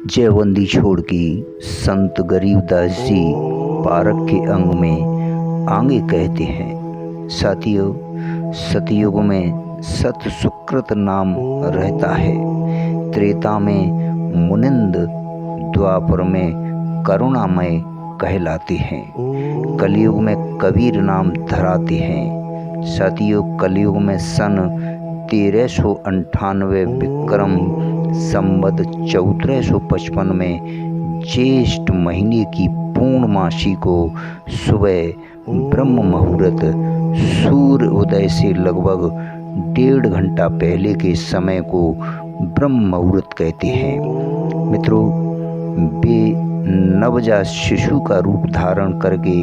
जयवंदी छोड़ की संत गरीबदास जी पारक के अंग में आगे कहते हैं। साथियों, सतयुग में सत सुकृत नाम रहता है, त्रेता में मुनिंद, द्वापर में करुणामय कहलाते हैं, कलयुग में कबीर नाम धराते हैं। साथियों, कलयुग में सन 1398 विक्रम संवत 1455 में ज्येष्ठ महीने की पूर्णमासी को सुबह ब्रह्म मुहूर्त सूर्य उदय से लगभग 1.5 घंटा पहले के समय को ब्रह्म मुहूर्त कहते हैं। मित्रों, वे नवजात शिशु का रूप धारण करके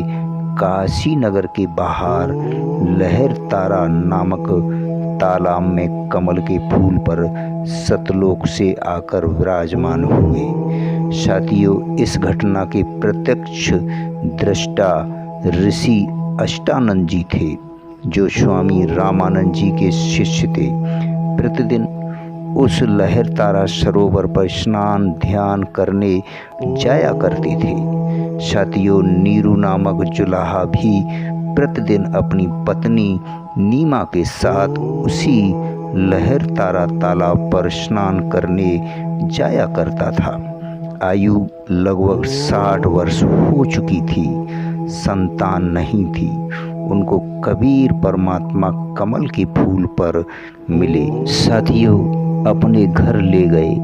काशी नगर के बाहर लहर तारा नामक तालाब में कमल के फूल पर सतलोक से आकर विराजमान हुए। साथियों, इस घटना के प्रत्यक्ष दृष्टा ऋषि अष्टानंद जी थे, जो स्वामी रामानंद जी के शिष्य थे। प्रतिदिन उस लहर तारा सरोवर पर स्नान ध्यान करने जाया करते थे। साथियों, नीरू नामक जुलाहा भी प्रतिदिन अपनी पत्नी नीमा के साथ उसी लहर तारा तालाब पर स्नान करने जाया करता था। आयु लगभग 60 वर्ष हो चुकी थी, संतान नहीं थी। उनको कबीर परमात्मा कमल के फूल पर मिले। साथियों, अपने घर ले गए।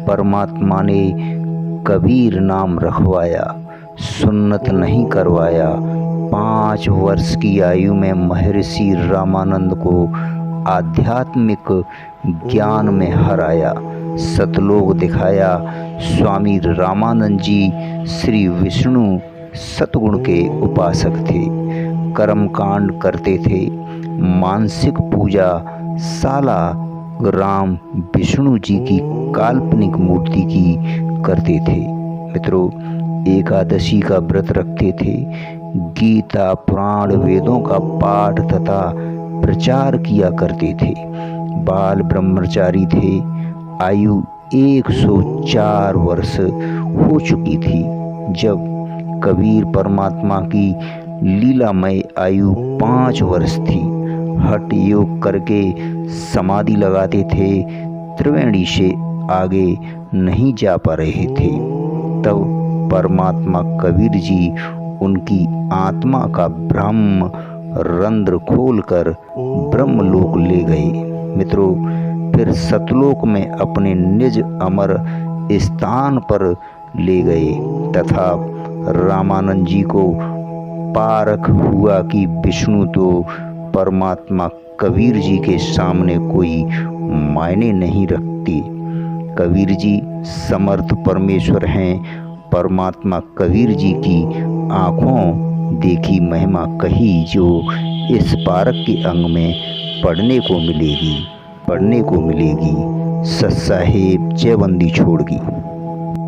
परमात्मा ने कबीर नाम रखवाया, सुन्नत नहीं करवाया। 5 वर्ष की आयु में महर्षि रामानंद को आध्यात्मिक ज्ञान में हराया, सतलोक दिखाया। स्वामी रामानंद जी श्री विष्णु सतगुण के उपासक थे, कर्मकांड करते थे, मानसिक पूजा साला राम विष्णु जी की काल्पनिक मूर्ति की करते थे। मित्रों, एकादशी का व्रत रखते थे, गीता पुराण वेदों का पाठ तथा प्रचार किया करते थे। बाल ब्रह्मचारी थे। आयु 104 वर्ष हो चुकी थी जब कबीर परमात्मा की लीलामय आयु 5 वर्ष थी। हठ योग करके समाधि लगाते थे, त्रिवेणी से आगे नहीं जा पा रहे थे। तब परमात्मा कबीर जी उनकी आत्मा का ब्रह्म रंध्र खोलकर ब्रह्मलोक ले गए। मित्रों, फिर सतलोक में अपने निज अमर स्थान पर ले गए तथा रामानंद जी को पारख हुआ कि विष्णु तो परमात्मा कबीर जी के सामने कोई मायने नहीं रखती। कबीर जी समर्थ परमेश्वर हैं। परमात्मा कबीर जी की आँखों देखी महिमा कही जो इस पारक के अंग में पढ़ने को मिलेगी। सत साहेब जयवंदी छोड़ की।